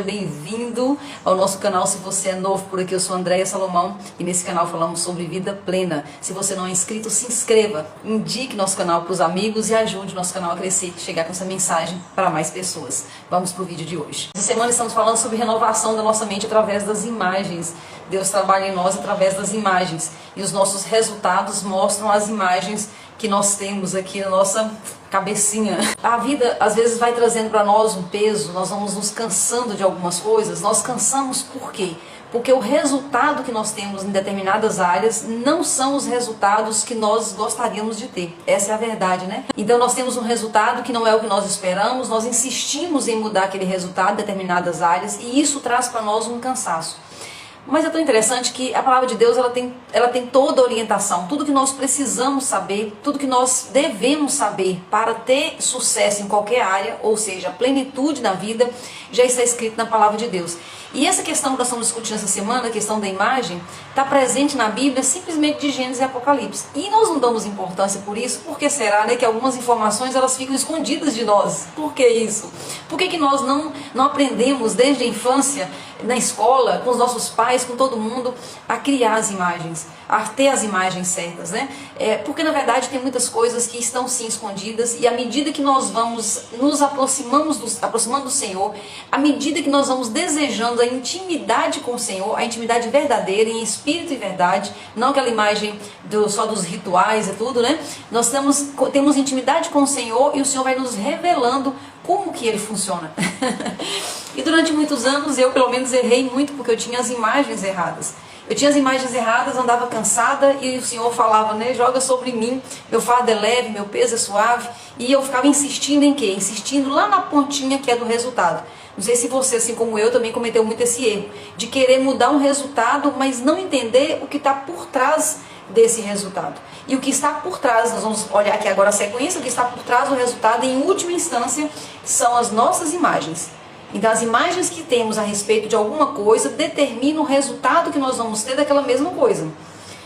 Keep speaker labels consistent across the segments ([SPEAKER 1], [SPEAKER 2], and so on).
[SPEAKER 1] Bem-vindo ao nosso canal. Se você é novo por aqui, eu sou Andréia Salomão e nesse canal falamos sobre vida plena. Se você não é inscrito, se inscreva, indique nosso canal para os amigos e ajude o nosso canal a crescer e chegar com essa mensagem para mais pessoas. Vamos para o vídeo de hoje. Essa semana estamos falando sobre renovação da nossa mente através das imagens. Deus trabalha em nós através das imagens e os nossos resultados mostram as imagens que nós temos aqui na nossa cabecinha. A vida às vezes vai trazendo para nós um peso, nós vamos nos cansando de algumas coisas. Nós cansamos por quê? Porque o resultado que nós temos em determinadas áreas não são os resultados que nós gostaríamos de ter. Essa é a verdade, né? Então nós temos um resultado que não é o que nós esperamos, nós insistimos em mudar aquele resultado em determinadas áreas e isso traz para nós um cansaço. Mas é tão interessante que a palavra de Deus ela tem toda a orientação, tudo que nós precisamos saber, tudo que nós devemos saber para ter sucesso em qualquer área, ou seja, a plenitude da vida, já está escrito na palavra de Deus. E essa questão que nós estamos discutindo essa semana, a questão da imagem, está presente na Bíblia simplesmente de Gênesis e Apocalipse. E nós não damos importância por isso, porque será, né, que algumas informações elas ficam escondidas de nós. Por que isso? Por que nós não aprendemos desde a infância, na escola, com os nossos pais, com todo mundo, a criar as imagens, a ter as imagens certas, né? Porque na verdade tem muitas coisas que estão sim escondidas e à medida que nós vamos nos aproximando do Senhor, à medida que nós vamos desejando a intimidade com o Senhor, a intimidade verdadeira, em espírito e verdade, não aquela imagem só dos rituais e tudo, né? Nós temos intimidade com o Senhor e o Senhor vai nos revelando como que ele funciona. E durante muitos anos eu pelo menos errei muito porque eu tinha as imagens erradas. Eu tinha as imagens erradas, andava cansada e o Senhor falava, né, joga sobre mim, meu fardo é leve, meu peso é suave. E eu ficava insistindo em quê? Insistindo lá na pontinha que é do resultado. Não sei se você, assim como eu, também cometeu muito esse erro, de querer mudar um resultado, mas não entender o que está por trás desse resultado. E o que está por trás, nós vamos olhar aqui agora a sequência, o que está por trás do resultado, em última instância, são as nossas imagens. Então as imagens que temos a respeito de alguma coisa determinam o resultado que nós vamos ter daquela mesma coisa.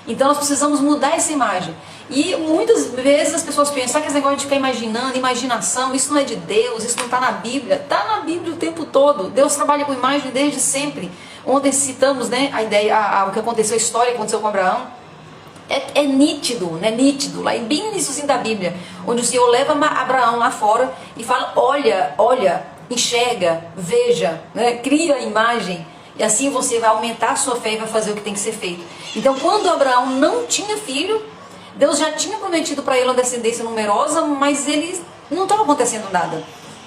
[SPEAKER 1] Então nós precisamos mudar essa imagem. E muitas vezes as pessoas pensam que esse negócio de ficar imaginando, imaginação, isso não é de Deus, isso não está na Bíblia. Está na Bíblia o tempo todo. Deus trabalha com imagem desde sempre. Ontem citamos, né, a ideia, o que aconteceu, a história que aconteceu com Abraão. É nítido, né? Nítido, lá bem no iníciozinho da Bíblia, onde o Senhor leva Abraão lá fora e fala, olha, enxerga, veja, né? Cria a imagem, e assim você vai aumentar a sua fé e vai fazer o que tem que ser feito. Então quando Abraão não tinha filho, Deus já tinha prometido para ele uma descendência numerosa, mas ele não estava acontecendo nada.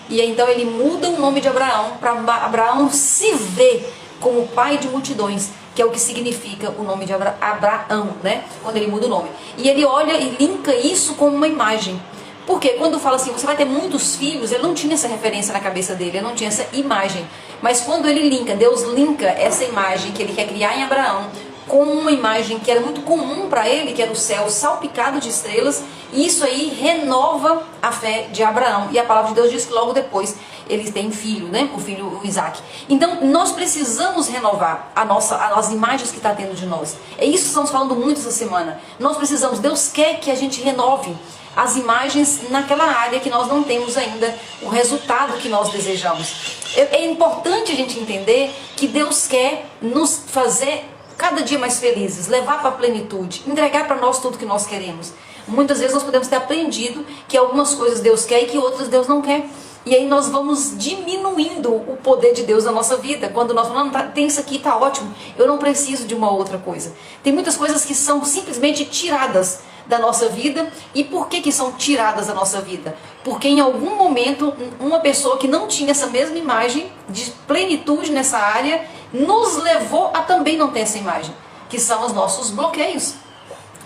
[SPEAKER 1] E então ele muda o nome de Abraão, para Abraão se ver como pai de multidões, que é o que significa o nome de Abraão, né? Quando ele muda o nome. E ele olha e linka isso com uma imagem. Porque quando fala assim, você vai ter muitos filhos, ele não tinha essa referência na cabeça dele, ele não tinha essa imagem. Mas quando ele linka, Deus linka essa imagem que ele quer criar em Abraão com uma imagem que era muito comum para ele, que era o céu salpicado de estrelas, e isso aí renova a fé de Abraão. E a palavra de Deus diz que logo depois ele tem filho, né? O filho Isaac. Então nós precisamos renovar as imagens que está tendo de nós. É isso que estamos falando muito essa semana. Nós precisamos, Deus quer que a gente renove as imagens naquela área que nós não temos ainda o resultado que nós desejamos. É importante a gente entender que Deus quer nos fazer cada dia mais felizes, levar para a plenitude, entregar para nós tudo que nós queremos. Muitas vezes nós podemos ter aprendido que algumas coisas Deus quer e que outras Deus não quer. E aí nós vamos diminuindo o poder de Deus na nossa vida. Quando nós falamos, tem isso aqui, está ótimo, eu não preciso de uma outra coisa. Tem muitas coisas que são simplesmente tiradas da nossa vida. E por que são tiradas da nossa vida? Porque em algum momento uma pessoa que não tinha essa mesma imagem de plenitude nessa área nos levou a também não ter essa imagem, que são os nossos bloqueios.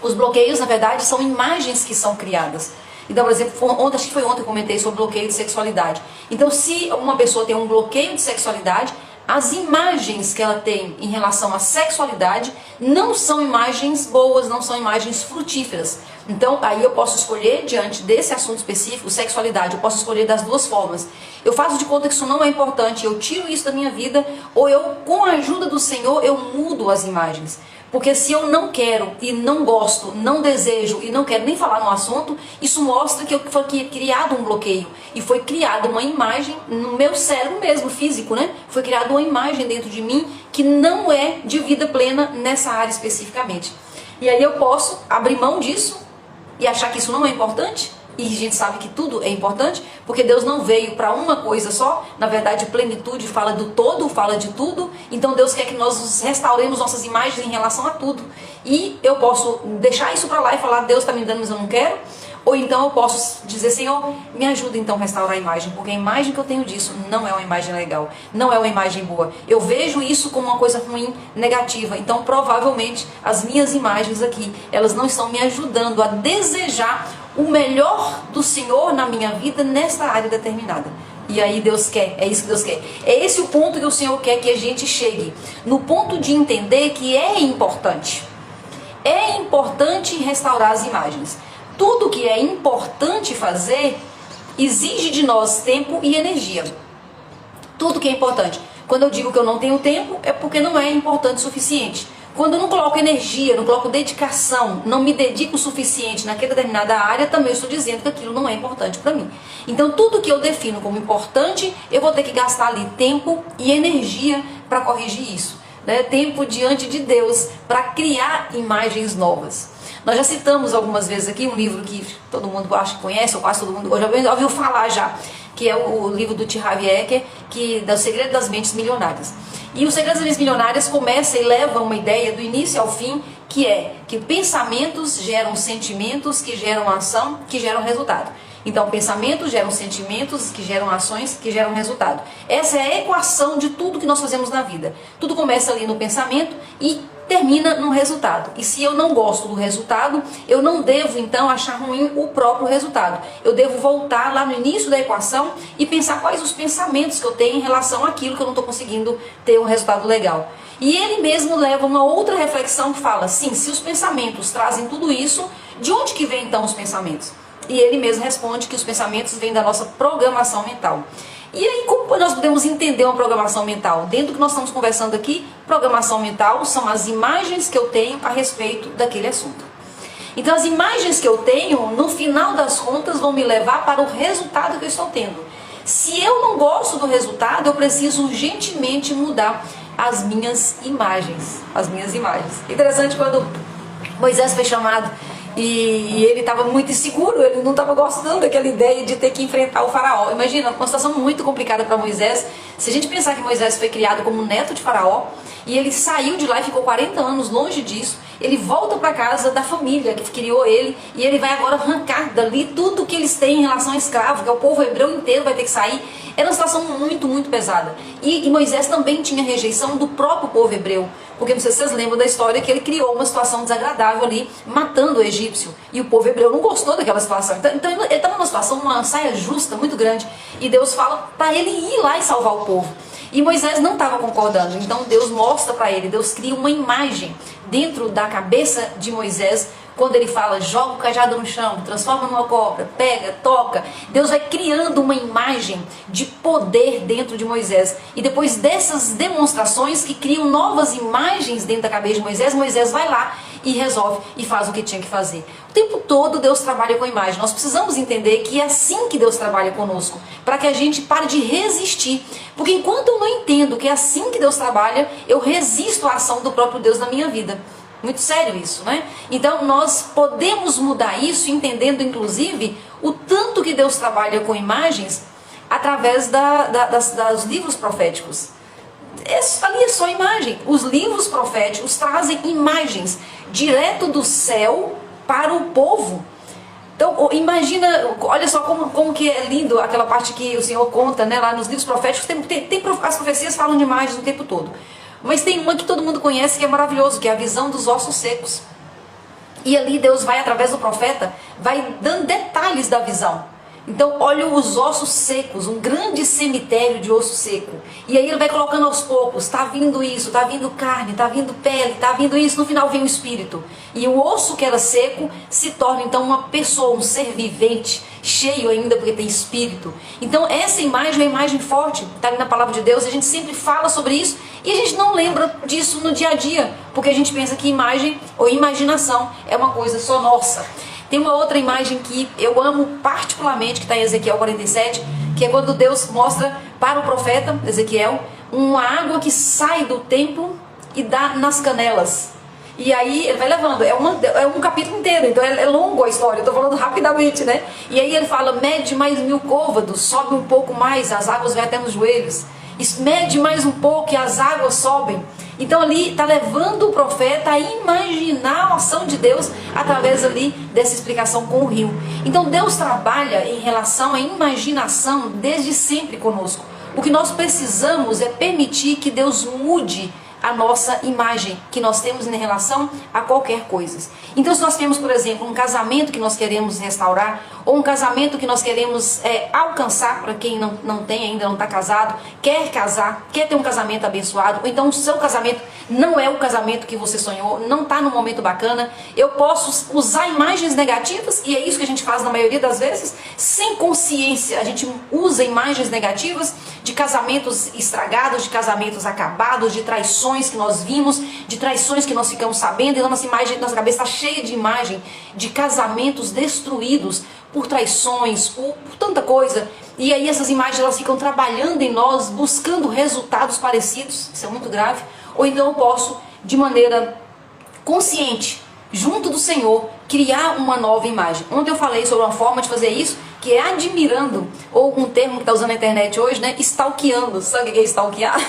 [SPEAKER 1] Os bloqueios, na verdade, são imagens que são criadas. Então, por exemplo, acho que foi ontem que eu comentei sobre bloqueio de sexualidade. Então, se uma pessoa tem um bloqueio de sexualidade, as imagens que ela tem em relação à sexualidade não são imagens boas, não são imagens frutíferas. Então, aí eu posso escolher, diante desse assunto específico, sexualidade, eu posso escolher das duas formas. Eu faço de conta que isso não é importante, eu tiro isso da minha vida, ou eu, com a ajuda do Senhor, eu mudo as imagens. Porque se eu não quero e não gosto, não desejo e não quero nem falar no assunto, isso mostra que foi criado um bloqueio. E foi criada uma imagem no meu cérebro mesmo, físico, né? Foi criada uma imagem dentro de mim que não é de vida plena nessa área especificamente. E aí eu posso abrir mão disso e achar que isso não é importante. E a gente sabe que tudo é importante, porque Deus não veio para uma coisa só. Na verdade, plenitude fala do todo, fala de tudo. Então Deus quer que nós restauremos nossas imagens em relação a tudo. E eu posso deixar isso para lá e falar, Deus está me dando, mas eu não quero. Ou então eu posso dizer, Senhor, me ajuda então a restaurar a imagem, porque a imagem que eu tenho disso não é uma imagem legal, não é uma imagem boa. Eu vejo isso como uma coisa ruim, negativa. Então provavelmente as minhas imagens aqui, elas não estão me ajudando a desejar o melhor do Senhor na minha vida nesta área determinada. E aí Deus quer, é isso que Deus quer. É esse o ponto que o Senhor quer que a gente chegue. No ponto de entender que é importante. É importante restaurar as imagens. Tudo que é importante fazer exige de nós tempo e energia. Tudo que é importante. Quando eu digo que eu não tenho tempo, é porque não é importante o suficiente. Quando eu não coloco energia, não coloco dedicação, não me dedico o suficiente naquela determinada área, também estou dizendo que aquilo não é importante para mim. Então tudo que eu defino como importante, eu vou ter que gastar ali tempo e energia para corrigir isso. Né? Tempo diante de Deus para criar imagens novas. Nós já citamos algumas vezes aqui um livro que todo mundo acho que conhece, ou quase todo mundo já ouviu falar já, que é o livro do T. Harv Eker, que é O Segredo das Mentes Milionárias. E o Segredo das Mentes Milionárias começa e leva uma ideia do início ao fim, que é que pensamentos geram sentimentos, que geram ação, que geram resultado. Então, pensamentos geram sentimentos, que geram ações, que geram resultado. Essa é a equação de tudo que nós fazemos na vida. Tudo começa ali no pensamento e termina no resultado. E se eu não gosto do resultado, eu não devo então achar ruim o próprio resultado. Eu devo voltar lá no início da equação e pensar quais os pensamentos que eu tenho em relação àquilo que eu não estou conseguindo ter um resultado legal. E ele mesmo leva uma outra reflexão que fala, sim, se os pensamentos trazem tudo isso, de onde que vem então os pensamentos? E ele mesmo responde que os pensamentos vêm da nossa programação mental. E aí, como nós podemos entender uma programação mental? Dentro do que nós estamos conversando aqui, programação mental são as imagens que eu tenho a respeito daquele assunto. Então, as imagens que eu tenho, no final das contas, vão me levar para o resultado que eu estou tendo. Se eu não gosto do resultado, eu preciso urgentemente mudar as minhas imagens. As minhas imagens. Interessante quando Moisés foi chamado e ele estava muito inseguro, ele não estava gostando daquela ideia de ter que enfrentar o faraó. Imagina, uma situação muito complicada para Moisés. Se a gente pensar que Moisés foi criado como neto de faraó, e ele saiu de lá e ficou 40 anos longe disso, ele volta para casa da família que criou ele, e ele vai agora arrancar dali tudo que eles têm em relação a escravo, que é o povo hebreu inteiro vai ter que sair. Era uma situação muito, muito pesada. E Moisés também tinha rejeição do próprio povo hebreu, porque não sei se vocês lembram da história que ele criou uma situação desagradável ali, matando o egípcio, e o povo hebreu não gostou daquela situação. Então ele estava numa situação, uma saia justa muito grande, e Deus fala para ele ir lá e salvar o povo. E Moisés não estava concordando, então Deus mostra para ele, Deus cria uma imagem dentro da cabeça de Moisés, quando ele fala, joga o cajado no chão, transforma numa cobra, pega, toca. Deus vai criando uma imagem de poder dentro de Moisés. E depois dessas demonstrações que criam novas imagens dentro da cabeça de Moisés, Moisés vai lá e resolve e faz o que tinha que fazer. O tempo todo Deus trabalha com imagem. Nós precisamos entender que é assim que Deus trabalha conosco, para que a gente pare de resistir. Porque enquanto eu não entendo que é assim que Deus trabalha, eu resisto à ação do próprio Deus na minha vida. Muito sério isso, né? Então nós podemos mudar isso entendendo inclusive o tanto que Deus trabalha com imagens através dos livros proféticos. Ali é só imagem. Os livros proféticos trazem imagens direto do céu para o povo. Então imagina, olha só como que é lindo aquela parte que o Senhor conta, né, lá nos livros proféticos. As profecias falam de imagens o tempo todo. Mas tem uma que todo mundo conhece que é maravilhoso, que é a visão dos ossos secos. E ali Deus vai, através do profeta, vai dando detalhes da visão. Então olha os ossos secos, um grande cemitério de osso seco. E aí ele vai colocando aos poucos, tá vindo isso, tá vindo carne, tá vindo pele, tá vindo isso, no final vem o espírito. E o osso que era seco se torna então uma pessoa, um ser vivente, cheio ainda porque tem espírito. Então essa imagem é uma imagem forte, está ali na palavra de Deus, a gente sempre fala sobre isso e a gente não lembra disso no dia a dia, porque a gente pensa que imagem ou imaginação é uma coisa só nossa. Tem uma outra imagem que eu amo particularmente, que está em Ezequiel 47, que é quando Deus mostra para o profeta Ezequiel uma água que sai do templo e dá nas canelas. E aí ele vai levando, é um capítulo inteiro, então é longo a história, eu estou falando rapidamente, né? E aí ele fala, mede mais 1000 côvados, sobe um pouco mais, as águas vão até nos joelhos. Mede mais um pouco e as águas sobem. Então ali está levando o profeta a imaginar a ação de Deus através ali dessa explicação com o rio. Então Deus trabalha em relação à imaginação desde sempre conosco. O que nós precisamos é permitir que Deus mude a nossa imagem que nós temos em relação a qualquer coisa. Então se nós temos, por exemplo, um casamento que nós queremos restaurar, ou um casamento que nós queremos alcançar, para quem não tem ainda, não está casado, quer casar, quer ter um casamento abençoado, ou então o seu casamento não é o casamento que você sonhou, não está no momento bacana, eu posso usar imagens negativas, e é isso que a gente faz na maioria das vezes, sem consciência, a gente usa imagens negativas de casamentos estragados, de casamentos acabados, de traições que nós vimos, de traições que nós ficamos sabendo, e a nossa cabeça está cheia de imagem de casamentos destruídos por traições, por tanta coisa. E aí essas imagens elas ficam trabalhando em nós, buscando resultados parecidos, isso é muito grave. Ou então eu posso, de maneira consciente, junto do Senhor, criar uma nova imagem. Ontem eu falei sobre uma forma de fazer isso, que é admirando, ou um termo que está usando na internet hoje, né? Stalkeando. Sabe o que é stalkear?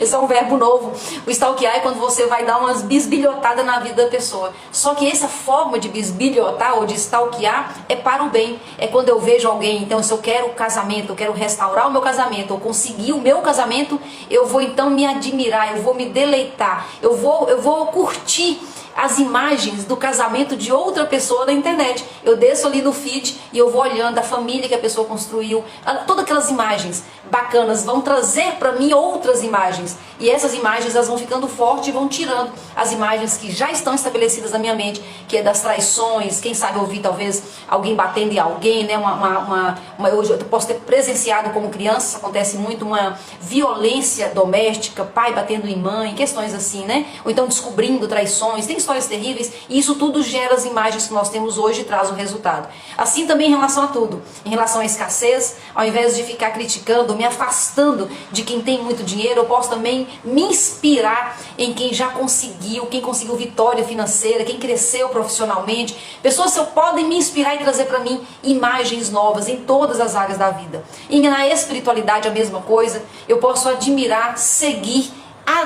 [SPEAKER 1] Esse é um verbo novo. O stalkear é quando você vai dar umas bisbilhotadas na vida da pessoa. Só que essa forma de bisbilhotar ou de stalkear é para o bem. É quando eu vejo alguém, então se eu quero casamento, eu quero restaurar o meu casamento, ou conseguir o meu casamento, eu vou então me admirar, eu vou me deleitar, eu vou curtir as imagens do casamento de outra pessoa na internet. Eu desço ali no feed e eu vou olhando a família que a pessoa construiu, todas aquelas imagens bacanas vão trazer para mim outras imagens, e essas imagens elas vão ficando fortes e vão tirando as imagens que já estão estabelecidas na minha mente, que é das traições. Quem sabe ouvir talvez alguém batendo em alguém, né? Eu posso ter presenciado como criança, isso acontece muito, uma violência doméstica, pai batendo em mãe, questões assim, né? Ou então descobrindo traições, tem histórias terríveis, e isso tudo gera as imagens que nós temos hoje e traz o resultado. Assim também em relação a tudo, em relação à escassez, ao invés de ficar criticando, me afastando de quem tem muito dinheiro, eu posso também me inspirar em quem já conseguiu, quem conseguiu vitória financeira, quem cresceu profissionalmente. Pessoas podem me inspirar e trazer para mim imagens novas em todas as áreas da vida. E na espiritualidade a mesma coisa, eu posso admirar, seguir,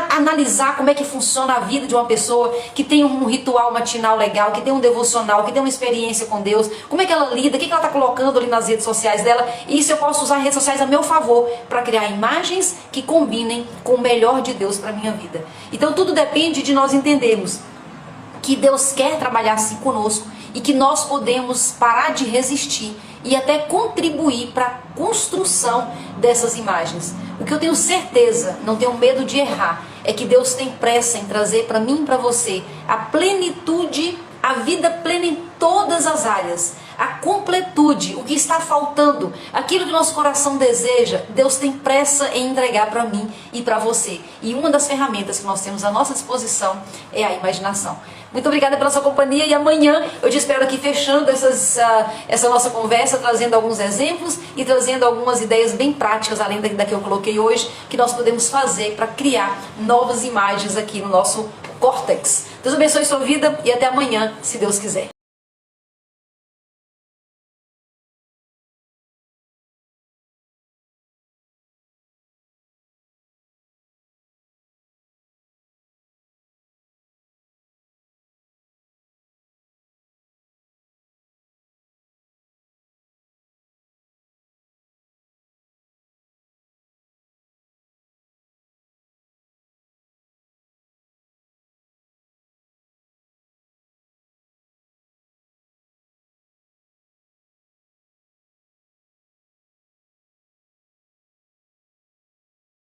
[SPEAKER 1] analisar como é que funciona a vida de uma pessoa que tem um ritual matinal legal, que tem um devocional, que tem uma experiência com Deus, como é que ela lida, o que ela está colocando ali nas redes sociais dela. E isso eu posso usar as redes sociais a meu favor para criar imagens que combinem com o melhor de Deus para a minha vida. Então tudo depende de nós entendermos que Deus quer trabalhar assim conosco e que nós podemos parar de resistir e até contribuir para a construção dessas imagens. O que eu tenho certeza, não tenho medo de errar, é que Deus tem pressa em trazer para mim e para você a plenitude, a vida plena em todas as áreas, a completude, o que está faltando, aquilo que nosso coração deseja. Deus tem pressa em entregar para mim e para você. E uma das ferramentas que nós temos à nossa disposição é a imaginação. Muito obrigada pela sua companhia, e amanhã eu te espero aqui fechando essa nossa conversa, trazendo alguns exemplos e trazendo algumas ideias bem práticas, além da que eu coloquei hoje, que nós podemos fazer para criar novas imagens aqui no nosso córtex. Deus abençoe sua vida e até amanhã, se Deus quiser.